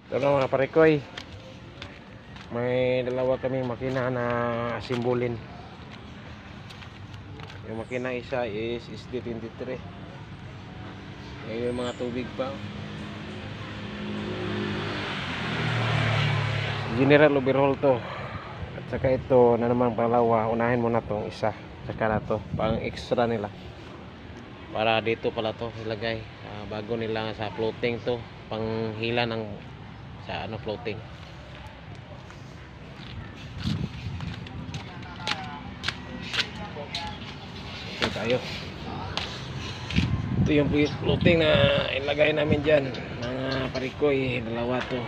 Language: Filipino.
Ito na mga parekoy, may dalawa kaming makina na simbolin. Yung makina isa is SD23. Yung mga tubig pa. General overhaul to. At saka ito na naman pangalawa, unahin muna tong isa. Saka na to, pang extra nila. Para dito pala to ilagay. Bago nila sa floating to, panghila ng sa ano floating. Ito tayo. Ito yung floating na ilagay namin dyan. Mga parikoy, dalawa to.